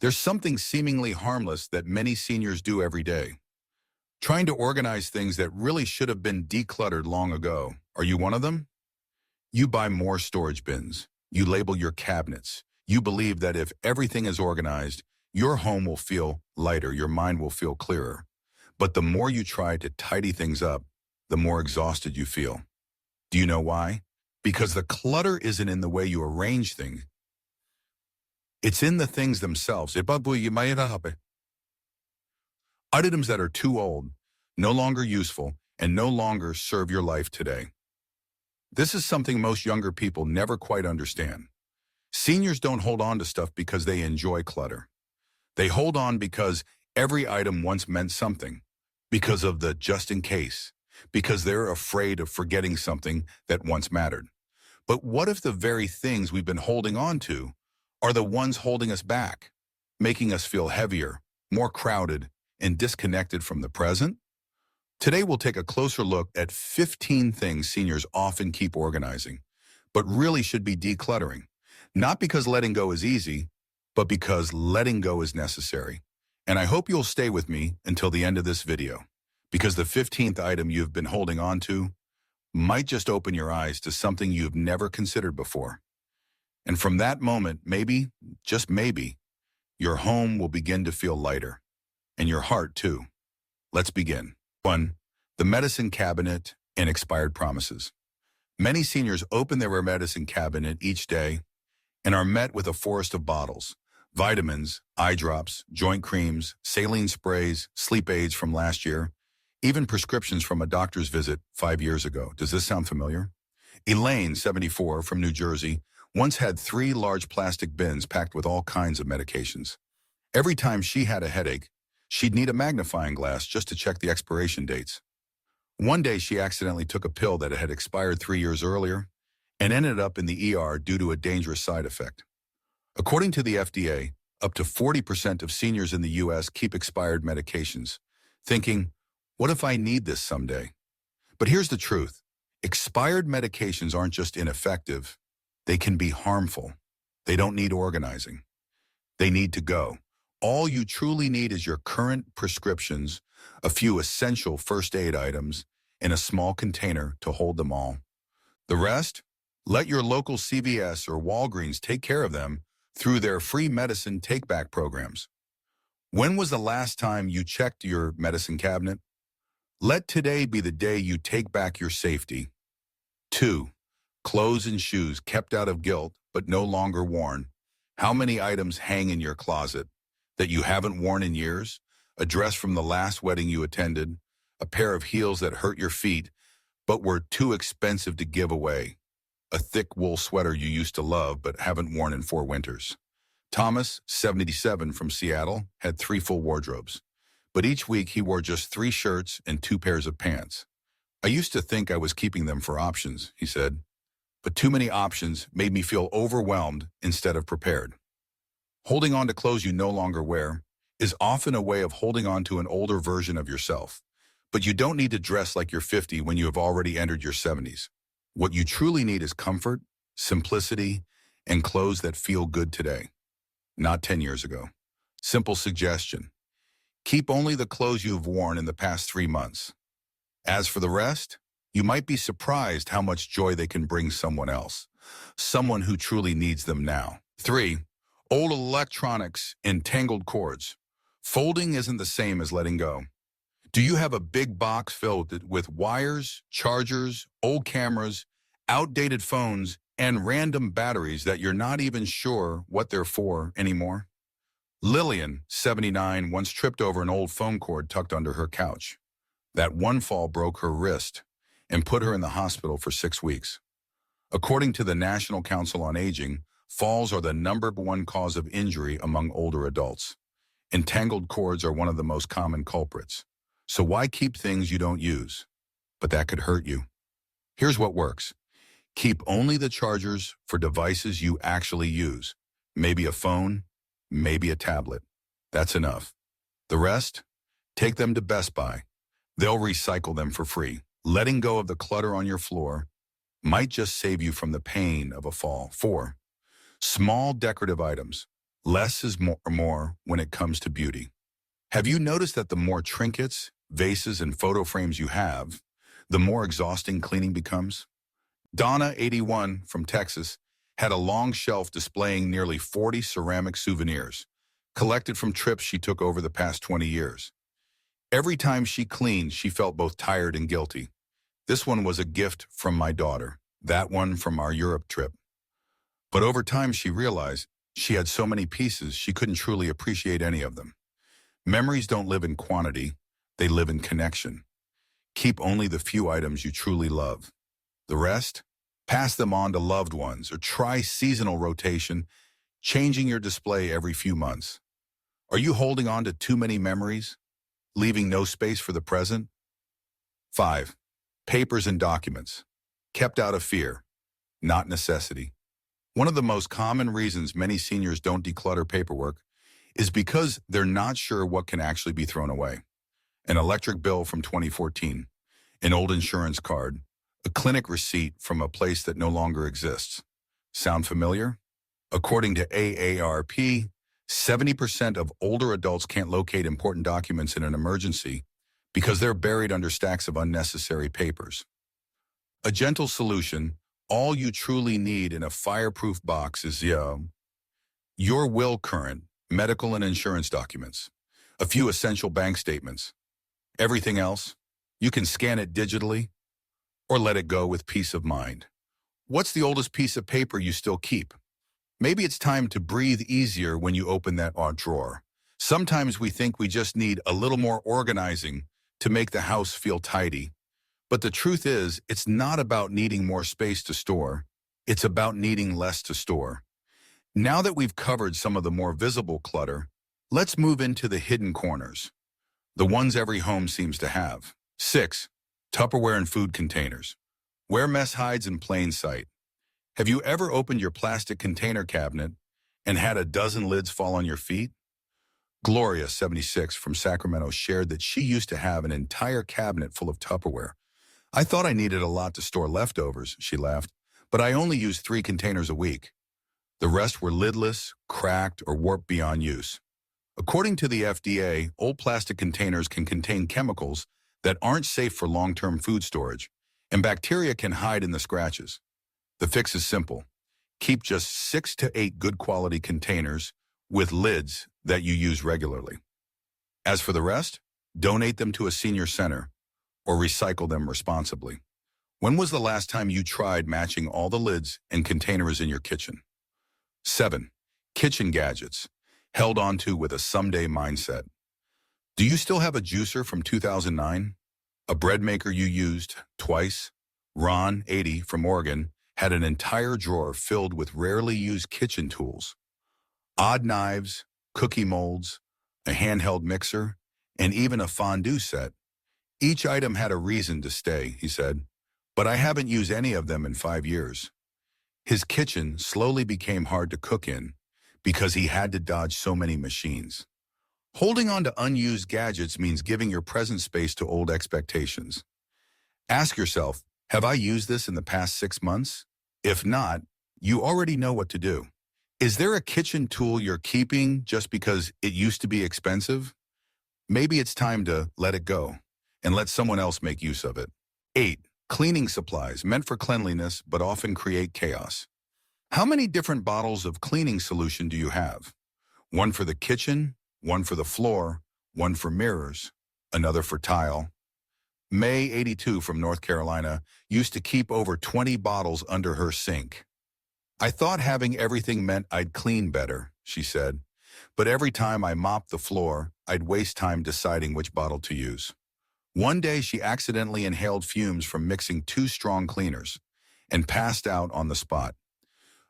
There's something seemingly harmless that many seniors do every day, trying to organize things that really should have been decluttered long ago. Are you one of them? You buy more storage bins. You label your cabinets. You believe that if everything is organized, your home will feel lighter, your mind will feel clearer. But the more you try to tidy things up, the more exhausted you feel. Do you know why? Because the clutter isn't in the way you arrange things. It's in the things themselves. Items that are too old, no longer useful, and no longer serve your life today. This is something most younger people never quite understand. Seniors don't hold on to stuff because they enjoy clutter. They hold on because every item once meant something, because of the just in case, because they're afraid of forgetting something that once mattered. But what if the very things we've been holding on to are the ones holding us back, making us feel heavier, more crowded, and disconnected from the present? Today we'll take a closer look at 15 things seniors often keep organizing, but really should be decluttering. Not because letting go is easy, but because letting go is necessary. And I hope you'll stay with me until the end of this video, because the 15th item you've been holding on to might just open your eyes to something you've never considered before. And from that moment, maybe, just maybe, your home will begin to feel lighter, and your heart too. Let's begin. 1. The medicine cabinet and expired promises. Many seniors open their medicine cabinet each day and are met with a forest of bottles, vitamins, eye drops, joint creams, saline sprays, sleep aids from last year, even prescriptions from a doctor's visit 5 years ago. Does this sound familiar? Elaine, 74, from New Jersey, once had 3 large plastic bins packed with all kinds of medications. Every time she had a headache, she'd need a magnifying glass just to check the expiration dates. One day she accidentally took a pill that had expired 3 years earlier and ended up in the ER due to a dangerous side effect. According to the FDA, up to 40% of seniors in the U.S. keep expired medications, thinking, what if I need this someday? But here's the truth. Expired medications aren't just ineffective. They can be harmful. They don't need organizing. They need to go. All you truly need is your current prescriptions, a few essential first aid items, and a small container to hold them all. The rest? Let your local CVS or Walgreens take care of them through their free medicine take-back programs. When was the last time you checked your medicine cabinet? Let today be the day you take back your safety. 2. Clothes and shoes kept out of guilt but no longer worn. How many items hang in your closet that you haven't worn in years? A dress from the last wedding you attended, a pair of heels that hurt your feet but were too expensive to give away, a thick wool sweater you used to love but haven't worn in 4 winters. Thomas, 77, from Seattle, had 3 full wardrobes, but each week he wore just 3 shirts and 2 pairs of pants. I used to think I was keeping them for options, he said, but too many options made me feel overwhelmed instead of prepared. Holding on to clothes you no longer wear is often a way of holding on to an older version of yourself, but you don't need to dress like you're 50 when you have already entered your 70s. What you truly need is comfort, simplicity, and clothes that feel good today, not 10 years ago. Simple suggestion. Keep only the clothes you've worn in the past 3 months. As for the rest, you might be surprised how much joy they can bring someone else, someone who truly needs them now. 3. Old electronics and tangled cords. Folding isn't the same as letting go. Do you have a big box filled with wires, chargers, old cameras, outdated phones, and random batteries that you're not even sure what they're for anymore? Lillian, 79, once tripped over an old phone cord tucked under her couch. That one fall broke her wrist and put her in the hospital for 6 weeks. According to the National Council on Aging, falls are the #1 cause of injury among older adults. Entangled cords are one of the most common culprits. So why keep things you don't use? But that could hurt you. Here's what works. Keep only the chargers for devices you actually use. Maybe a phone, maybe a tablet. That's enough. The rest? Take them to Best Buy. They'll recycle them for free. Letting go of the clutter on your floor might just save you from the pain of a fall. 4. Small decorative items. Less is more when it comes to beauty. Have you noticed that the more trinkets, vases, and photo frames you have, the more exhausting cleaning becomes? Donna, 81, from Texas, had a long shelf displaying nearly 40 ceramic souvenirs, collected from trips she took over the past 20 years. Every time she cleaned, she felt both tired and guilty. This one was a gift from my daughter, that one from our Europe trip. But over time, she realized she had so many pieces she couldn't truly appreciate any of them. Memories don't live in quantity, they live in connection. Keep only the few items you truly love. The rest, pass them on to loved ones or try seasonal rotation, changing your display every few months. Are you holding on to too many memories, leaving no space for the present? 5. Papers and documents. Kept out of fear, not necessity. One of the most common reasons many seniors don't declutter paperwork is because they're not sure what can actually be thrown away. An electric bill from 2014, an old insurance card, a clinic receipt from a place that no longer exists. Sound familiar? According to AARP, 70% of older adults can't locate important documents in an emergency because they're buried under stacks of unnecessary papers. A gentle solution, all you truly need in a fireproof box is your will, current, medical and insurance documents, a few essential bank statements. Everything else, you can scan it digitally or let it go with peace of mind. What's the oldest piece of paper you still keep? Maybe it's time to breathe easier when you open that odd drawer. Sometimes we think we just need a little more organizing to make the house feel tidy. But the truth is, it's not about needing more space to store. It's about needing less to store. Now that we've covered some of the more visible clutter, let's move into the hidden corners, the ones every home seems to have. 6. Tupperware and food containers. Where mess hides in plain sight. Have you ever opened your plastic container cabinet and had a dozen lids fall on your feet? Gloria, 76, from Sacramento, shared that she used to have an entire cabinet full of Tupperware. I thought I needed a lot to store leftovers, she laughed, but I only used 3 containers a week. The rest were lidless, cracked, or warped beyond use. According to the FDA, old plastic containers can contain chemicals that aren't safe for long-term food storage, and bacteria can hide in the scratches. The fix is simple. Keep just 6 to 8 good quality containers with lids that you use regularly. As for the rest, donate them to a senior center or recycle them responsibly. When was the last time you tried matching all the lids and containers in your kitchen? 7. Kitchen gadgets, held onto with a someday mindset. Do you still have a juicer from 2009? A bread maker you used twice? Ron, 80, from Oregon, had an entire drawer filled with rarely used kitchen tools. Odd knives, cookie molds, a handheld mixer, and even a fondue set. Each item had a reason to stay, he said, but I haven't used any of them in 5 years. His kitchen slowly became hard to cook in because he had to dodge so many machines. Holding on to unused gadgets means giving your present space to old expectations. Ask yourself, have I used this in the past 6 months? If not, you already know what to do. Is there a kitchen tool you're keeping just because it used to be expensive? Maybe it's time to let it go and let someone else make use of it. 8. Cleaning supplies, meant for cleanliness but often create chaos. How many different bottles of cleaning solution do you have? One for the kitchen, one for the floor, one for mirrors, another for tile. May, 82, from North Carolina, used to keep over 20 bottles under her sink. I thought having everything meant I'd clean better, she said, but every time I mopped the floor, I'd waste time deciding which bottle to use. One day she accidentally inhaled fumes from mixing 2 strong cleaners and passed out on the spot.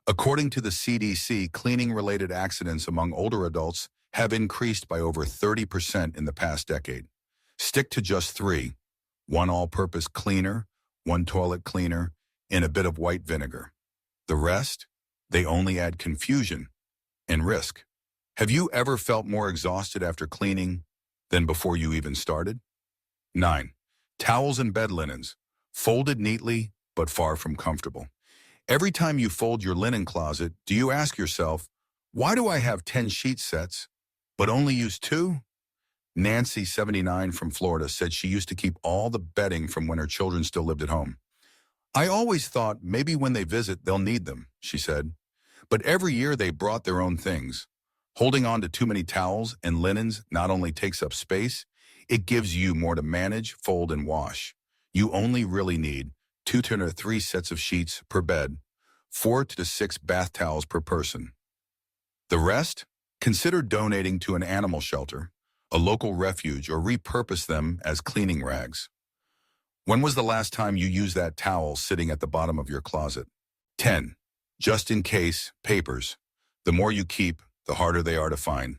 According to the CDC, cleaning-related accidents among older adults have increased by over 30% in the past decade. Stick to just 3, one all-purpose cleaner, one toilet cleaner, and a bit of white vinegar. The rest, they only add confusion and risk. Have you ever felt more exhausted after cleaning than before you even started? 9. Towels and bed linens, folded neatly but far from comfortable. Every time you fold your linen closet, do you ask yourself, Why do I have 10 sheet sets, but only use 2? Nancy, 79, from Florida, said she used to keep all the bedding from when her children still lived at home. I always thought maybe when they visit, they'll need them, she said. But every year they brought their own things. Holding on to too many towels and linens not only takes up space, it gives you more to manage, fold, and wash. You only really need 2 to 3 sets of sheets per bed, 4 to 6 bath towels per person. The rest? Consider donating to an animal shelter, a local refuge, or repurpose them as cleaning rags. When was the last time you used that towel sitting at the bottom of your closet? 10. Just in case, papers. The more you keep, the harder they are to find.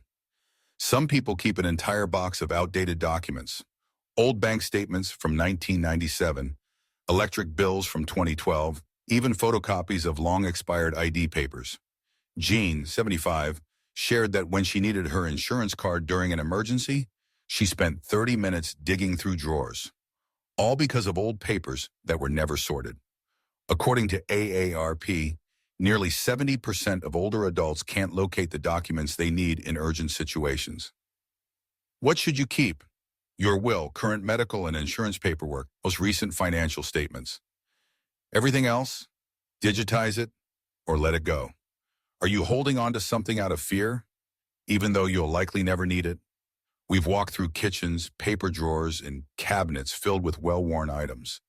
Some people keep an entire box of outdated documents, old bank statements from 1997, electric bills from 2012, even photocopies of long-expired ID papers. Jean, 75, shared that when she needed her insurance card during an emergency, she spent 30 minutes digging through drawers, all because of old papers that were never sorted. According to AARP, nearly 70% of older adults can't locate the documents they need in urgent situations. What should you keep? Your will, current medical and insurance paperwork, most recent financial statements. Everything else? Digitize it or let it go. Are you holding on to something out of fear, even though you'll likely never need it? We've walked through kitchens, paper drawers, and cabinets filled with well-worn items.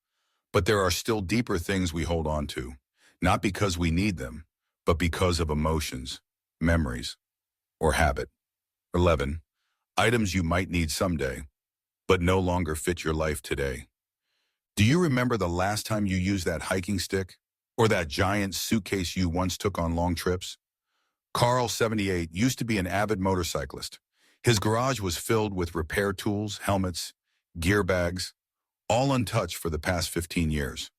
But there are still deeper things we hold on to, not because we need them, but because of emotions, memories, or habit. 11. Items you might need someday, but no longer fit your life today. Do you remember the last time you used that hiking stick, or that giant suitcase you once took on long trips? Carl, 78, used to be an avid motorcyclist. His garage was filled with repair tools, helmets, gear bags, all untouched for the past 15 years.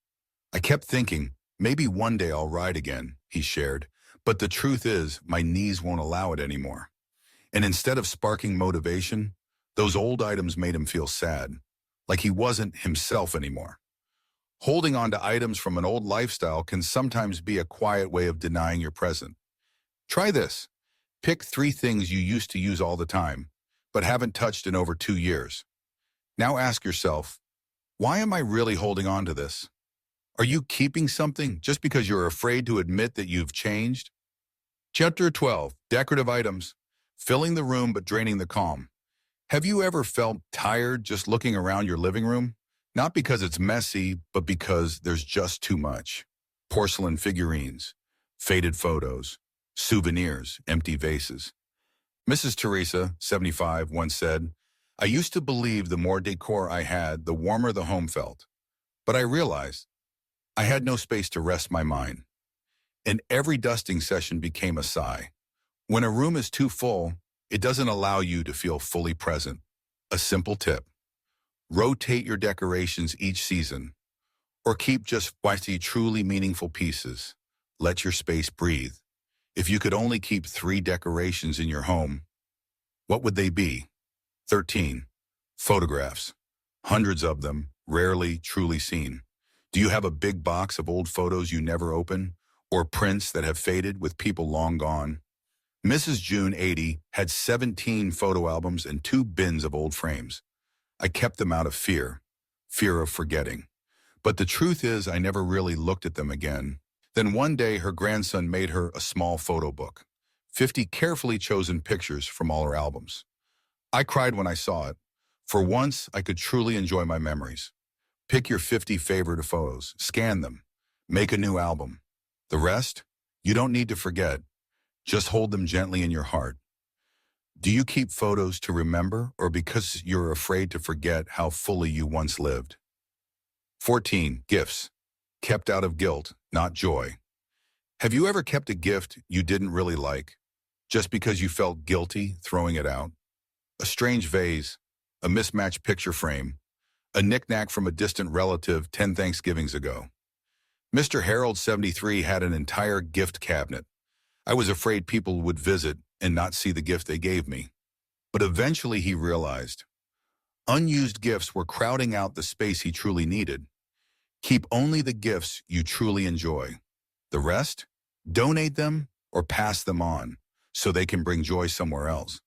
I kept thinking, maybe one day I'll ride again, he shared, but the truth is my knees won't allow it anymore. And instead of sparking motivation, those old items made him feel sad, like he wasn't himself anymore. Holding on to items from an old lifestyle can sometimes be a quiet way of denying your present. Try this. Pick 3 things you used to use all the time, but haven't touched in over 2 years. Now ask yourself, why am I really holding on to this? Are you keeping something just because you're afraid to admit that you've changed? Chapter 12, Decorative Items, Filling the Room but Draining the Calm. Have you ever felt tired just looking around your living room? Not because it's messy, but because there's just too much. Porcelain figurines, faded photos, souvenirs, empty vases. Mrs. Teresa, 75, once said, I used to believe the more decor I had, the warmer the home felt. But I realized I had no space to rest my mind. And every dusting session became a sigh. When a room is too full, it doesn't allow you to feel fully present. A simple tip. Rotate your decorations each season, or keep just 20 truly meaningful pieces. Let your space breathe. If you could only keep 3 decorations in your home, what would they be? 13. Photographs. Hundreds of them, rarely truly seen. Do you have a big box of old photos you never open, or prints that have faded with people long gone? Mrs. June, 80, had 17 photo albums and 2 bins of old frames. I kept them out of fear of forgetting. But the truth is I never really looked at them again. Then one day her grandson made her a small photo book, 50 carefully chosen pictures from all her albums. I cried when I saw it. For once, I could truly enjoy my memories. Pick your 50 favorite photos, scan them, make a new album. The rest, you don't need to forget. Just hold them gently in your heart. Do you keep photos to remember or because you're afraid to forget how fully you once lived? 14. Gifts. Kept out of guilt, not joy. Have you ever kept a gift you didn't really like, just because you felt guilty throwing it out? A strange vase, a mismatched picture frame, a knick-knack from a distant relative 10 Thanksgivings ago. Mr. Harold, 73, had an entire gift cabinet. I was afraid people would visit and not see the gift they gave me. But eventually he realized unused gifts were crowding out the space he truly needed. Keep only the gifts you truly enjoy. The rest, donate them or pass them on so they can bring joy somewhere else?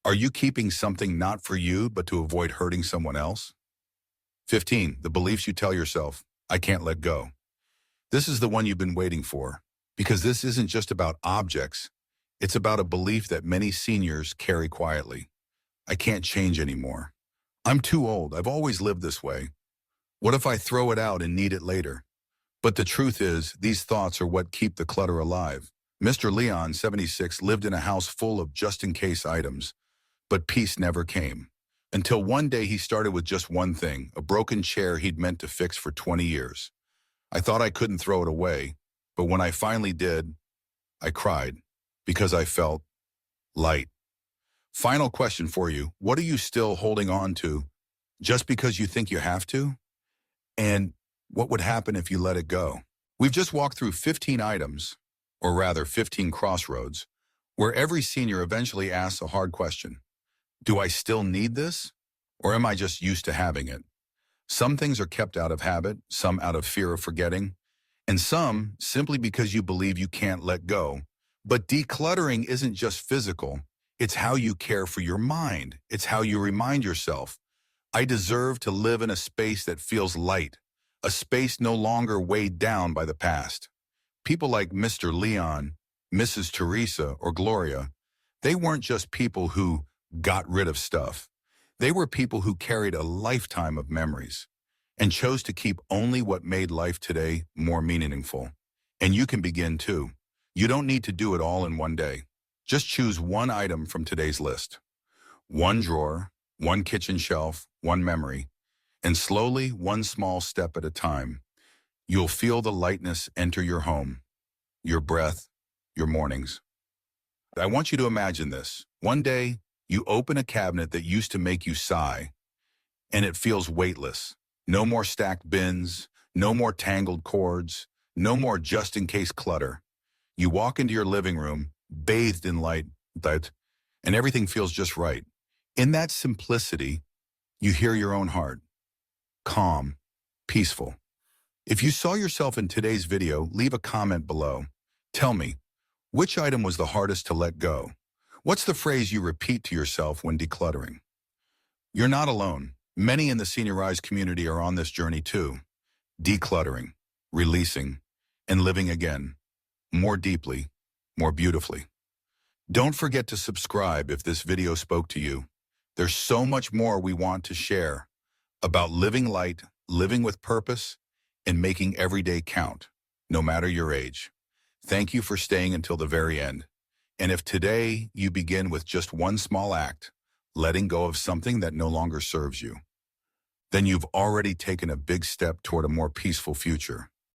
Are you keeping something not for you but to avoid hurting someone else? 15. The beliefs you tell yourself, I can't let go. This is the one you've been waiting for, because this isn't just about objects. It's about a belief that many seniors carry quietly. I can't change anymore. I'm too old. I've always lived this way. What if I throw it out and need it later? But the truth is, these thoughts are what keep the clutter alive. Mr. Leon, 76, lived in a house full of just-in-case items, but peace never came. Until one day he started with just one thing, a broken chair he'd meant to fix for 20 years. I thought I couldn't throw it away, but when I finally did, I cried because I felt light. Final question for you. What are you still holding on to just because you think you have to? And what would happen if you let it go? We've just walked through 15 items, or rather 15 crossroads, where every senior eventually asks a hard question. Do I still need this? Or am I just used to having it? Some things are kept out of habit, some out of fear of forgetting, and some simply because you believe you can't let go. But decluttering isn't just physical. It's how you care for your mind. It's how you remind yourself, I deserve to live in a space that feels light, a space no longer weighed down by the past. People like Mr. Leon, Mrs. Teresa, or Gloria, they weren't just people who got rid of stuff. They were people who carried a lifetime of memories and chose to keep only what made life today more meaningful. And you can begin too. You don't need to do it all in one day. Just choose one item from today's list. One drawer, one kitchen shelf, one memory, and slowly, one small step at a time, you'll feel the lightness enter your home, your breath, your mornings. I want you to imagine this. One day, you open a cabinet that used to make you sigh, and it feels weightless. No more stacked bins, no more tangled cords, no more just-in-case clutter. You walk into your living room, bathed in light, and everything feels just right. In that simplicity, you hear your own heart. Calm, peaceful. If you saw yourself in today's video, leave a comment below. Tell me, which item was the hardest to let go? What's the phrase you repeat to yourself when decluttering? You're not alone. Many in the seniorized community are on this journey too. Decluttering, releasing, and living again. More deeply, more beautifully. Don't forget to subscribe if this video spoke to you. There's so much more we want to share about living light, living with purpose, and making every day count, no matter your age. Thank you for staying until the very end. And if today you begin with just one small act, letting go of something that no longer serves you, then you've already taken a big step toward a more peaceful future.